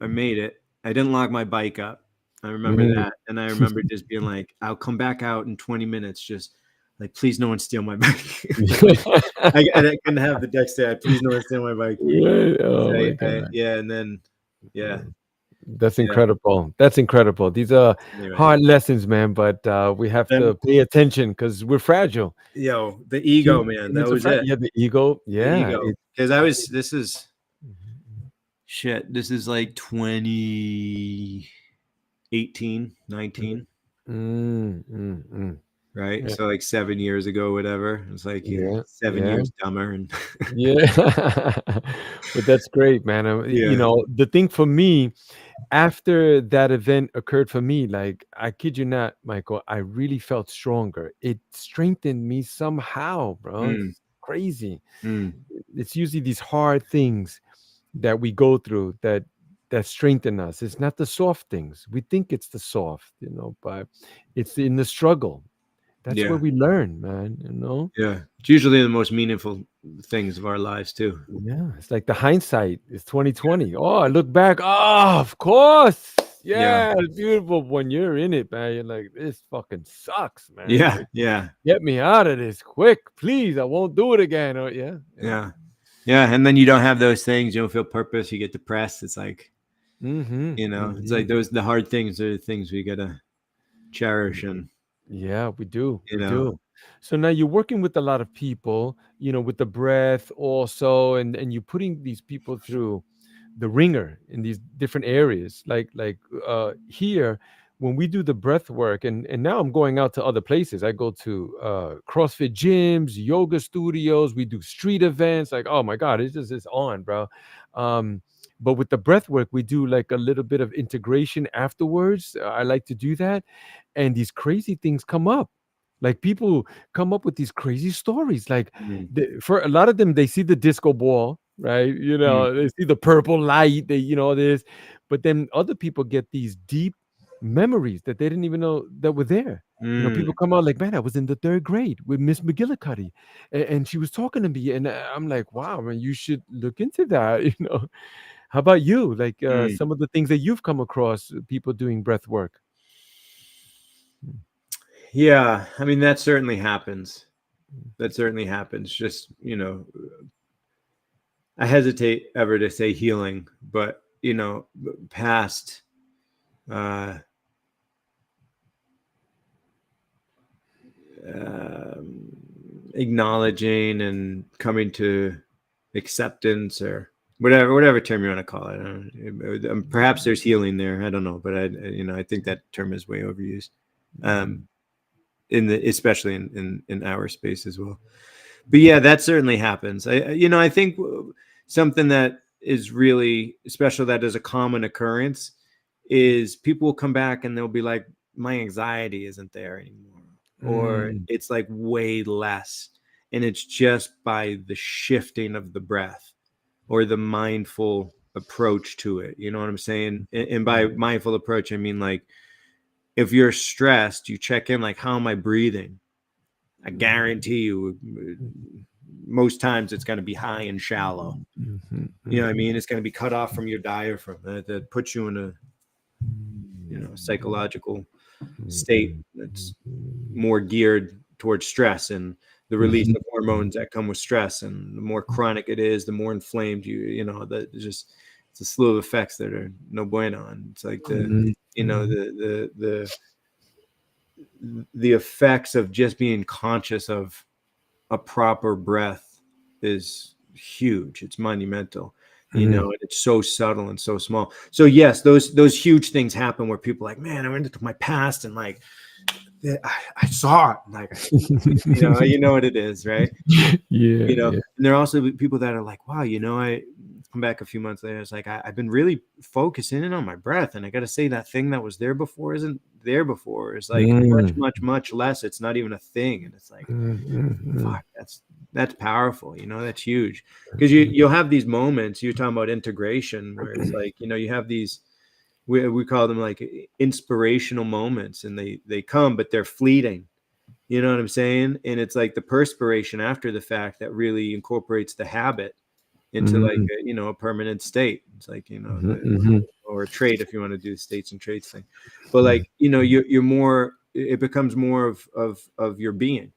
made it. I didn't lock my bike up. I remember that. And I remember just being like, I'll come back out in 20 minutes. Just like, please no one steal my bike. I couldn't have the dexterity. Please no one steal my bike. And then, That's incredible. That's incredible. These are hard lessons, man, but we have to pay attention because we're fragile. The ego, man. That was it. Yeah, the ego. Yeah. Because this is like 2018, 19. Right. So like 7 years ago, whatever. It's like 7 years dumber. And but that's great, man. The thing for me, after that event occurred for me, like, I kid you not, Michael, I really felt stronger. It strengthened me somehow, bro. It's crazy. It's usually these hard things that we go through that strengthen us. It's not the soft things. We think it's the soft, but it's in the struggle That's where Yeah. we learn, man, you know? Yeah. It's usually the most meaningful things of our lives too. Yeah, it's like the hindsight is 2020. Oh, I look back. Oh, of course. Yeah. Yeah, it's beautiful. When you're in it, man, you're like, this fucking sucks, man. Yeah. Like, Yeah. get me out of this quick, please. I won't do it again. Or yeah, yeah. Yeah. Yeah. And then you don't have those things. You don't feel purpose. You get depressed. It's like, Mm-hmm. it's like the hard things are the things we gotta cherish. Mm-hmm. And, Yeah, we do. you We know, do. So now you're working with a lot of people, with the breath also, and you're putting these people through the ringer in these different areas. Here, when we do the breath work, and now I'm going out to other places. I go to CrossFit gyms, yoga studios. We do street events. Like, oh my God, it's on, bro. Um, but with the breath work, we do like a little bit of integration afterwards. I like to do that, and these crazy things come up. Like people come up with these crazy stories. Like mm, for a lot of them, they see the disco ball, right? mm, They see the purple light. This, but then other people get these deep memories that they didn't even know that were there. mm. People come out like, man, I was in the 3rd grade with Miss McGillicuddy, and she was talking to me, and I'm like, wow, man, you should look into that. How about you? Like Mm. some of the things that you've come across, people doing breath work. Yeah. I mean, that certainly happens. That certainly happens. Just, I hesitate ever to say healing, but, past, uh, acknowledging and coming to acceptance, or whatever term you want to call it. I don't know. Perhaps there's healing there. I don't know, but I think that term is way overused. Especially in our space as well. But yeah, that certainly happens. I think something that is really special, that is a common occurrence, is people will come back and they'll be like, my anxiety isn't there anymore, or Mm, it's like way less. And it's just by the shifting of the breath or the mindful approach to it. You know what I'm saying? And by mm, mindful approach, I mean, like, if you're stressed, you check in, like, how am I breathing? I guarantee you, most times it's going to be high and shallow. You know what I mean? It's going to be cut off from your diaphragm. That puts you in a psychological state that's more geared towards stress and the release of hormones that come with stress. And the more chronic it is, the more inflamed it's a slew of effects that are no bueno. And it's like the effects of just being conscious of a proper breath is huge. It's monumental, and it's so subtle and so small. So yes, those huge things happen where people are like, man, I went into my past and like I saw it. Like, you know what it is, right? yeah. And there are also people that are like, wow, I come back a few months later. It's like, I've been really focusing in on my breath. And I got to say, that thing that was there before isn't there before. It's like much, much, much less. It's not even a thing. And it's like, fuck, that's powerful. That's huge. Because you'll have these moments. You're talking about integration where it's like, you have these, we call them like inspirational moments, and they come, but they're fleeting. You know what I'm saying? And it's like the perspiration after the fact that really incorporates the habit into like a permanent state. It's like, or a trait, if you want to do the states and traits thing. But like, you're more, it becomes more of your being.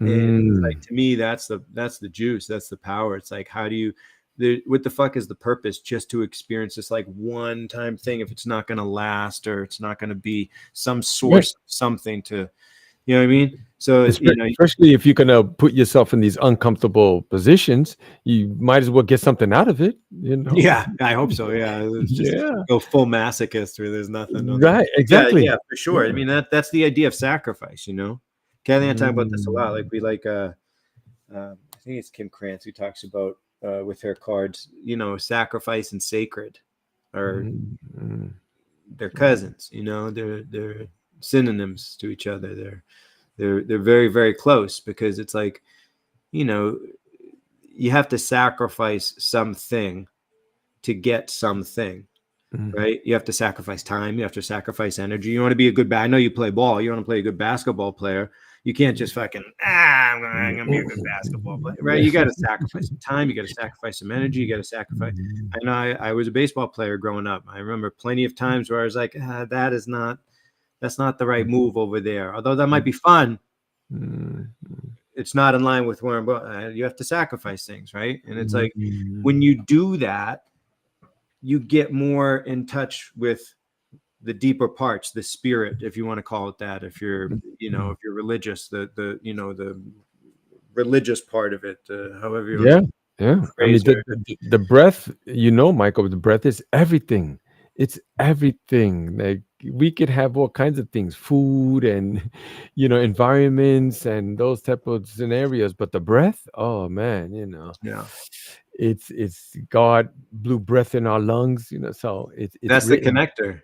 And it's like, to me, that's the juice, that's the power. It's like, how do you, what the fuck is the purpose? Just to experience this like one time thing, if it's not going to last, or it's not going to be some source of something to, you know what I mean? So, especially if you're gonna put yourself in these uncomfortable positions, you might as well get something out of it. Yeah, I hope so. Yeah, it's just go full masochist where there's nothing. Right, exactly. Yeah, for sure. I mean, that's the idea of sacrifice. Kathy and I talk about this a lot. Like I think it's Kim Krantz who talks about with her cards. Sacrifice and sacred are they're cousins. They're synonyms to each other. They're very, very close, because it's like, you have to sacrifice something to get something, right? You have to sacrifice time. You have to sacrifice energy. You want to be a good I know you play ball. You want to play a good basketball player. You can't just fucking I'm gonna be a good basketball player, right? You got to sacrifice some time. You got to sacrifice some energy. You got to sacrifice. I know I was a baseball player growing up. I remember plenty of times where I was like, that's not the right move over there. Although that might be fun, it's not in line with where I'm going. You have to sacrifice things, right? And it's like when you do that, you get more in touch with the deeper parts, the spirit, if you want to call it that. If you're, if you're religious, the religious part of it, however you want Yeah. to I mean, phrase it. the breath, Michael, the breath is everything. It's everything. Like we could have all kinds of things, food and environments and those type of scenarios, but the breath, oh man, Yeah. it's God blew breath in our lungs, so it's That's the written. connector.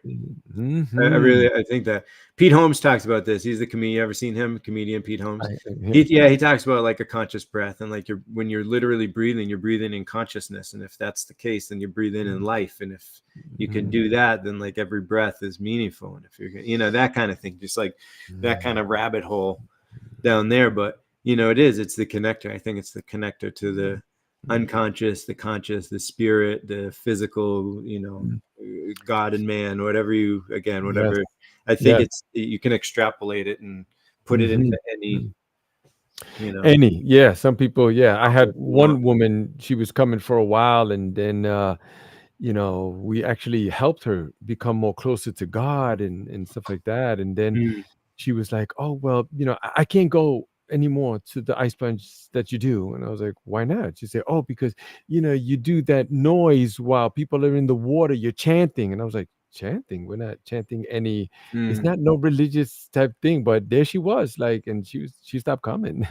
Mhm. I think that Pete Holmes talks about this. He's the comedian. You ever seen him? Comedian Pete Holmes. Yeah. He talks about like a conscious breath, and like when you're literally breathing, you're breathing in consciousness. And if that's the case, then you're breathing in life. And if you can do that, then like every breath is meaningful. And if you're, that kind of thing, just like that kind of rabbit hole down there. But it's the connector. I think it's the connector to the unconscious, the conscious, the spirit, the physical, God and man, whatever. Yes. I think Yes. you can extrapolate it and put it into any, some people, I had one want. woman, she was coming for a while, and then we actually helped her become more closer to God and stuff like that. And then she was like, oh well, I can't go anymore to the ice plunge that you do. And I was like, why not? She said, oh, because you do that noise while people are in the water, you're chanting. And I was like, chanting? We're not chanting any, it's not no religious type thing. But there she was, like, and she stopped coming.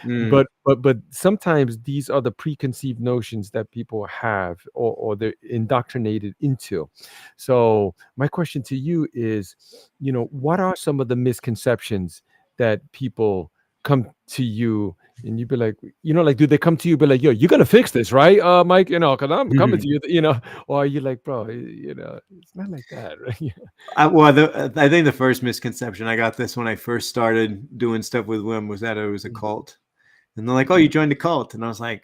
But sometimes these are the preconceived notions that people have, or they're indoctrinated into. So my question to you is, what are some of the misconceptions that people come to you and you be like, like, do they come to you be like, yo, you're gonna fix this, right, Mike? Because I'm coming to you, or are you like, bro, it's not like that, right? I think the first misconception, I got this when I first started doing stuff with Wim, was that it was a cult. And they're like, oh, you joined a cult. And I was like,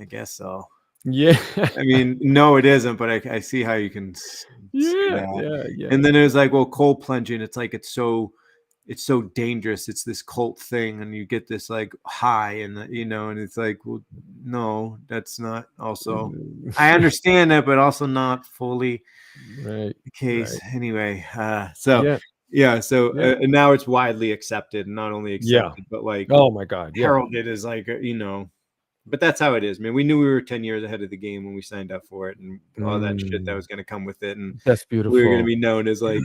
I guess so. Yeah. I mean, no, it isn't, but I see how you can say that. Yeah. And then it was like, well, cold plunging, it's like it's so dangerous. It's this cult thing, and you get this like high, and and it's like, well, no, that's not also. I understand that, but also not fully right the case. right. Anyway, Yeah. and now it's widely accepted, and not only Yeah. accepted, but like Oh my God. Yeah. heralded as like but that's how it is, man. We knew we were 10 years ahead of the game when we signed up for it, and all that shit that was going to come with it, and That's we were going to beautiful. be known as like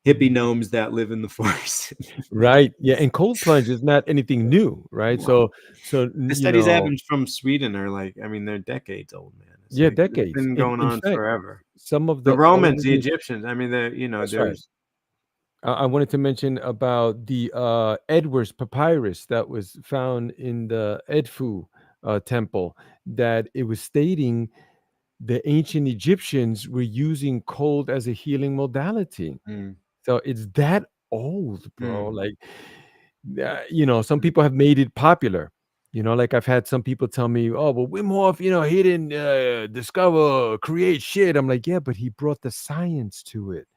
hippie gnomes that live in the forest. Right. Yeah. And cold plunge is not anything new, right? Wow. So The studies happen from Sweden are like, I mean, they're decades old, man. It's yeah, like it's decades. been And going in on fact, forever. some of The the Romans, the oldest. Egyptians. I mean, That's right. there's. I wanted to mention about the Edwards papyrus that was found in the Edfu temple, that it was stating the ancient Egyptians were using cold as a healing modality. So it's that old, bro. Like, some people have made it popular. Like I've had some people tell me, oh, well, Wim Hof, he didn't discover, create shit. I'm like, yeah, but he brought the science to it.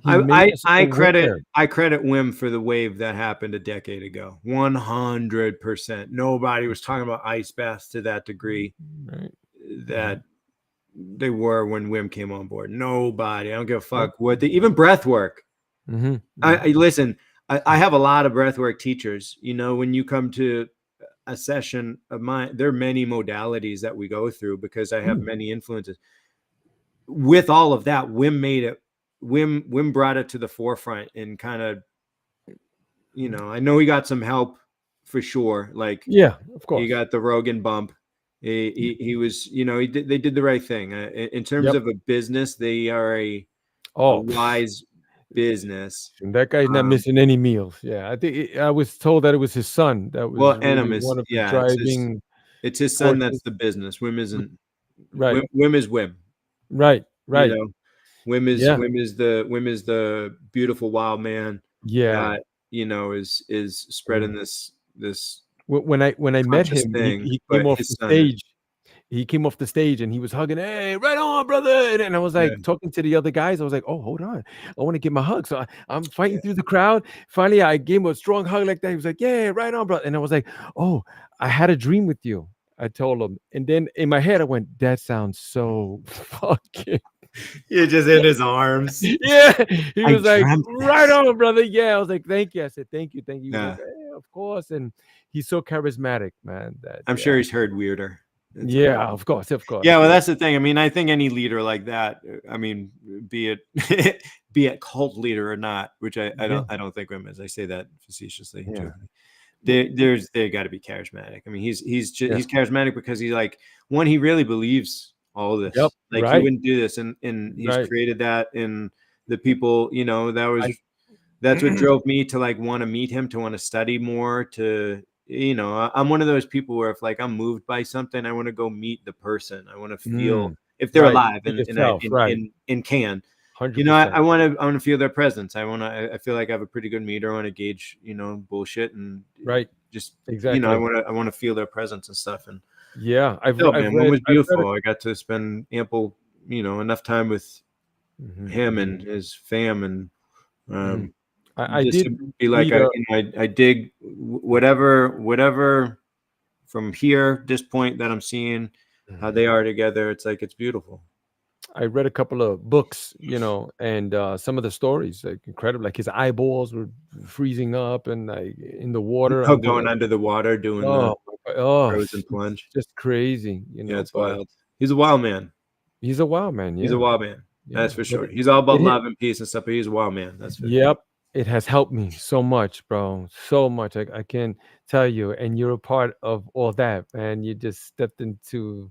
He made us I credit aware. Wim for the wave that happened a decade ago. 100%. Nobody was talking about ice baths to that degree that they were when Wim came on board. Nobody. I don't give a fuck what even breath work. I listen. I have a lot of breathwork teachers. When you come to a session of mine, there are many modalities that we go through because I have many influences. With all of that, Wim brought it to the forefront and kind of, I know he got some help for sure. Like, Yeah, of course. he got the Rogan bump. He was, they did the right thing. In terms of a business, they are a wise business. And that guy's not missing any meals. Yeah, I think I was told that it was his son that was really Animus, one of the yeah, driving it's his son forces. that's the business. Wim isn't. Right. Wim is Wim. Right. Wim is Yeah. Wim is the beautiful wild man Yeah. that is spreading this When I met conscious him, thing, he came but off his the son is, stage. He came off the stage and he was hugging, "Hey, right on, brother!" And I was yeah, like talking to the other guys. I was like, "Oh, hold on, I want to get my hug." So I'm yeah. fighting through the crowd. Finally, I gave him a strong hug like that. He was like, "Yeah, right on, brother." And I was like, "Oh, I had a dream with you." I told him, and then in my head, I went, "That sounds so fucking." You're just in his arms. Yeah, he I was like, dreamt "Right this. on, brother." Yeah, I was like, "Thank you." I said, "Thank you, thank you." He was like, Yeah, "Yeah, of course." And he's so charismatic, man. That I'm yeah, sure he's heard weirder. It's all. yeah, of course, of Yeah, course, well, yeah, that's the thing. I mean, I think any leader like that, I mean, be it be it cult leader or not, which yeah, I don't think of him as, I say that facetiously, yeah. jokingly. Well, They got to be charismatic. I mean, yeah. he's charismatic because he's like, one, he really believes all Yep. this. Like, he Right. wouldn't do this, and he's Right. created that in the people. I That's what drove me to like want to meet him, to want to study more, to I'm one of those people where if like I'm moved by something, I want to go meet the person. I want to feel Mm, if they're right. alive, Be and I yourself. Right. and can. I 100%. want to feel their presence. I feel like I have a pretty good meter. I want to gauge, bullshit, and Right. just, Exactly. I want to feel their presence and stuff. And Yeah. oh I've man, one was I've read beautiful. I got to spend ample, enough time with mhm, him mhm, and his fam, and mhm. um, I just did to be like, read a I dig whatever from here, this point that I'm seeing how mhm. they are together. It's like, it's beautiful. I read a couple of books, and some of the stories like incredible. Like his eyeballs were freezing up and like in the water Oh, under. going under the water, doing the Oh, my God. Oh, frozen it's plunge. just crazy, Yeah, it's but wild. He's a wild man. he's a wild man. He's a Yeah. wild man. Yeah. That's for But sure. He's all about it love and peace and stuff, but he's a wild man. That's for sure. Yep, it has helped me so much, bro. So much. I can tell you. And you're a part of all that, man. You just stepped into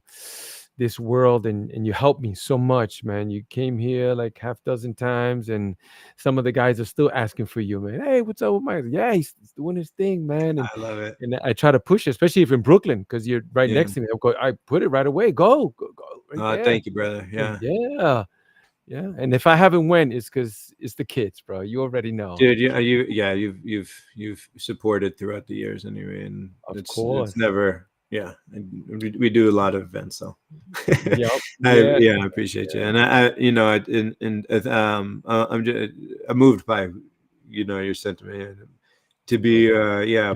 this world and you helped me so much, man. You came here like half dozen times, and some of the guys are still asking for you, man. Hey, what's up with Mike? Yeah, he's doing his thing, man. And I love it. and I try to push it, especially if in Brooklyn, because you're right Yeah. next to me. I put it right away. Go right there. Thank you, brother. Yeah. Yeah. Yeah, and if I haven't went, it's because it's the kids, bro. You already know. Dude, yeah, you've supported throughout the years anyway, and Of it's course. never, yeah. And we do a lot of events, so Yep. Yeah. I appreciate you, Yeah. and I'm moved by your sentiment, and to be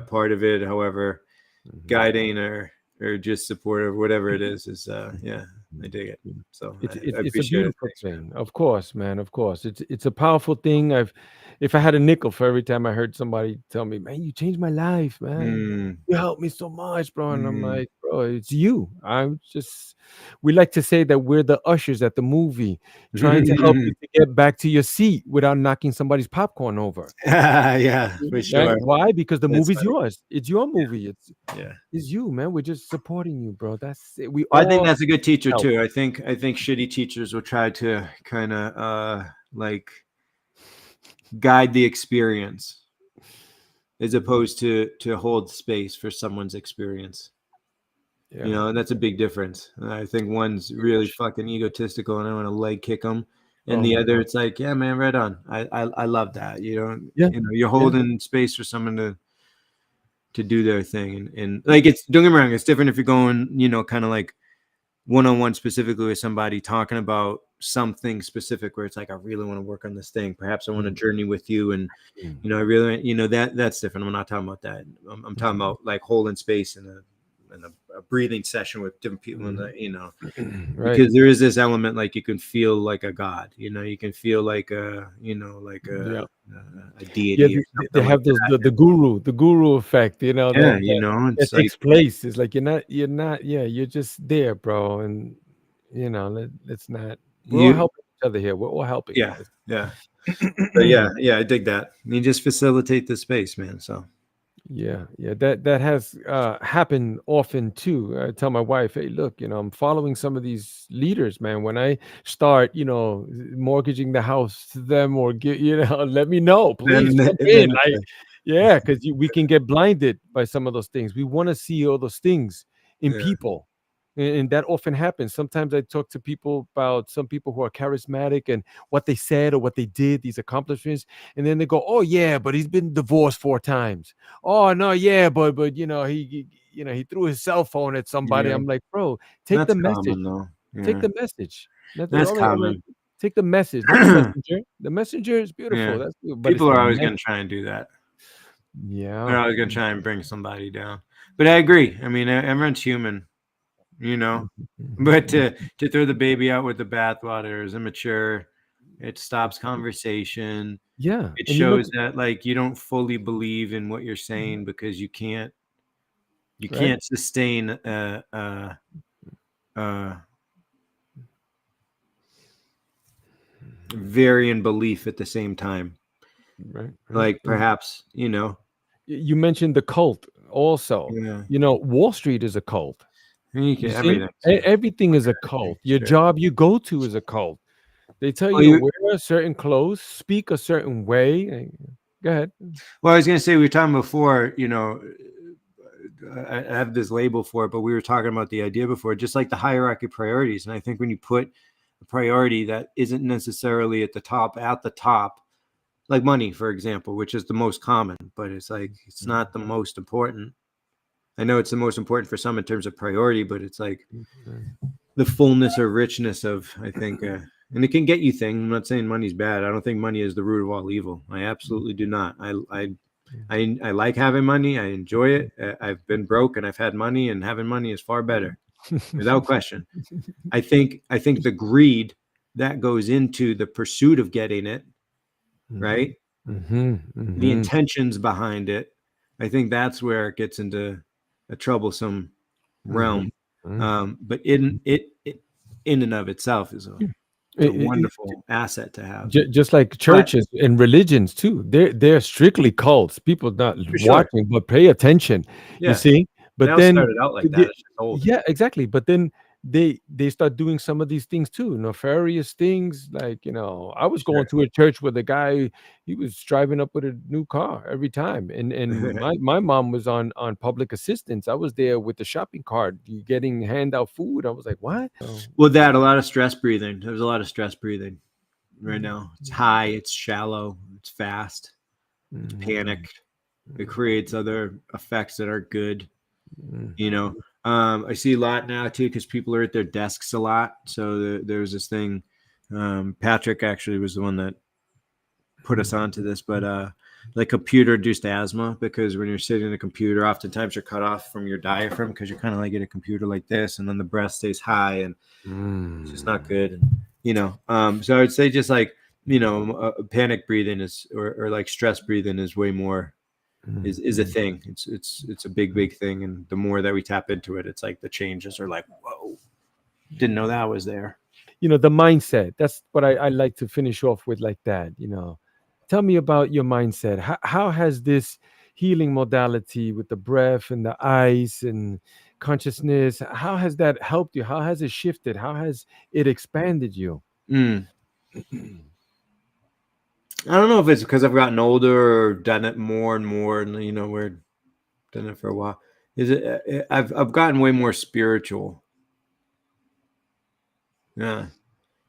part of it, however Mhm. guiding or just supportive, whatever it is yeah, I dig it. Mhm. So It's I it's a appreciate it. beautiful Thanks, man. thing. Of course, man, of course. It's a powerful thing. If I had a nickel for every time I heard somebody tell me, "Man, you changed my life, man. Mm, You helped me so much, bro." And I'm mm. like, "Bro, it's you." We like to say that we're the ushers at the movie trying to help you to get back to your seat without knocking somebody's popcorn over. Yeah, for Right? sure. Why? Because the That's movie's funny. yours. It's your movie. Yeah. It's you, man. We're just supporting you, bro. That's it. We Well, I think all that's a good teacher help. too. I think shitty teachers will try to kind of like guide the experience as Mhm. opposed to hold space for someone's experience. Yeah. And that's a big difference. I think one's really fucking egotistical and I want to leg kick them, and Oh the my other, God. it's like, yeah, man, right on. I love that. Yeah. You're Yeah. holding space for someone to do their thing, and like, it's, don't get me wrong, it's different if you're going, kind of like one-on-one specifically with somebody talking about something specific where it's like, I really want to work on this thing. Perhaps I want to Mm, journey with you, and mm, I really, that's different. I'm not talking about that. I'm talking mhm, about like holding space in a breathing session with different people, and mhm. Right. because there is this element, like, you can feel like a god. You can feel like like Yeah. a Yeah. deity or They something like have those that. the guru effect, Yeah, that it's like, takes place. It's like you're not, yeah, you're just there, bro. And let's not, we're all you helping each other here. We're all helping. yeah, yeah. But yeah, I dig that. You just facilitate the space, man. So Yeah, yeah, that has happened often too. I tell my wife, "Hey, look, I'm following some of these leaders, man. When I start, mortgaging the house to them, or get, let me know, please jump in." then Like, yeah, because we can get blinded by some of those things. We want to see all those things in yeah. people, and that often happens. Sometimes I talk to people about some people who are charismatic and what they said or what they did, these accomplishments, and then they go, "Oh yeah, but he's been divorced 4 times. Oh no, yeah, but he threw his cell phone at somebody." Yeah, I'm like, bro, take the that's message. common though. Take Yeah, the message. that's All right. common. Take the message, not the messenger. The messenger is beautiful. Yeah, That's good, but it's people the are always message. going to try and do that. They're Yeah. always going to try and bring somebody down. But I agree. I mean, everyone's human, you know. But to throw the baby out with the bathwater is immature. It stops conversation. Yeah. It And you shows mentioned that like you don't fully believe in what you're saying because you right, can't sustain a varying belief at the same time. right. Like perhaps, you know, You mentioned the cult also. yeah, Wall Street is a cult. you You can, see, everything's a Everything is a cult. Your sure. job you go to is a cult. They tell Well, you to wear a certain clothes, speak a certain way. Go ahead. well, I was gonna say we were talking before, you know, I have this label for it, but we were talking about the idea before, just like the hierarchy of priorities. And I think when you put a priority that isn't necessarily at the top, like money, for example, which is the most common, but it's like it's not the most important. I know it's the most important for some in terms of priority, but it's like the fullness or richness of, I think, and it can get you things. I'm not saying money's bad. I don't think money is the root of all evil. I absolutely do not. I like having money. I enjoy it. I've been broke and I've had money, and having money is far better, without question. I think the greed that goes into the pursuit of getting it, right? Mm-hmm, The mm-hmm, intentions behind it, I think that's where it gets into a troublesome mm-hmm, realm. mm-hmm. But it in and of itself is it's a wonderful asset to have. Just like But churches and religions too, they're strictly cults. People not for sure, watching, but pay attention. You yeah, see, they but all then, started out like that. the- It's just old. yeah, exactly. But then they start doing some of these things too, nefarious things. Like I was going Sure. to a church where the guy he was driving up with a new car every time, and my mom was on public assistance. I was there with the shopping cart, getting handout food. I was like, what? So, Well, that a lot of stress breathing. There's a lot of stress breathing right now. It's high, it's shallow, it's fast, it's mhm, panic. It creates other effects that are good. mhm, You know, I see a lot now too because people are at their desks a lot. So there's this thing. Patrick actually was the one that put us onto this, but like computer induced asthma, because when you're sitting in a computer, oftentimes you're cut off from your diaphragm because you're kind of like in a computer like this, and then the breath stays high, and it's just not mm. good. So I would say just like panic breathing is or like stress breathing is way more is a Mhm. thing. It's a big thing, and the more that we tap into it, it's like the changes are like, whoa, didn't know that was there. The mindset. That's what I like to finish off with like that. Tell me about your mindset. How has this healing modality with the breath and the ice and consciousness, how has that helped you? How has it shifted? How has it expanded you? Mm. I don't know if it's because I've gotten older or done it more and more, and we're done it for a while. Is it? I've gotten way more spiritual. Yeah,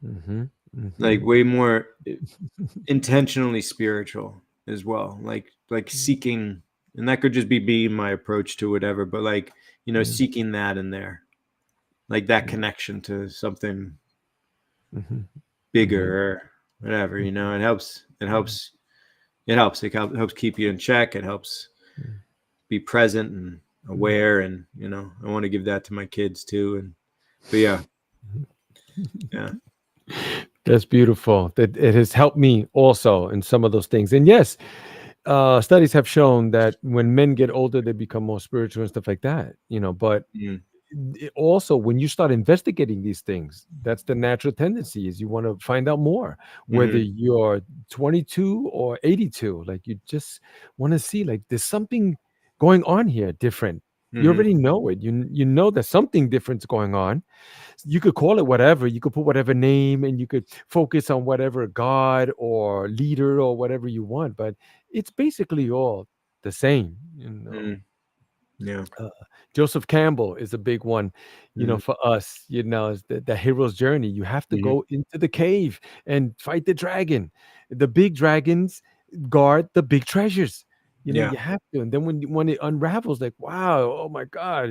Hmm. like Hmm. way more intentionally spiritual as well. Like seeking, and that could just be being my approach to whatever. But like seeking that in there, like that connection to something Hmm. Hmm. bigger or whatever. It helps. It helps. It helps. It helps keep you in check. It helps be present and aware, and I want to give that to my kids too. And but yeah. That's beautiful. That it has helped me also in some of those things. And yes, studies have shown that when men get older, they become more spiritual and stuff like that. But Mm, also when you start investigating these things, that's the natural tendency is you want to find out more, whether mm-hmm, you're 22 or 82. Like you just want to see like there's something going on here different. You mm-hmm, already know it. You know there's something different's going on. You could call it whatever, you could put whatever name, and you could focus on whatever god or leader or whatever you want, but it's basically all the same. mm. Yeah. Joseph Campbell is a big one, for us, is the hero's journey. You have to go into the cave and fight the dragon. The big dragons guard the big treasures. Yeah. You have to. And then when it unravels, like, wow, oh my God,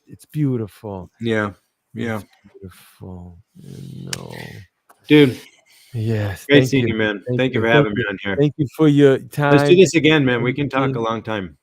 it's beautiful. Yeah. Yeah. It's beautiful. Dude, Yes, great thank seeing you. you, man. Thank Thank you you. for Thank having me you. on here. Thank you for your Let's do time. this again, man. We can talk a long time.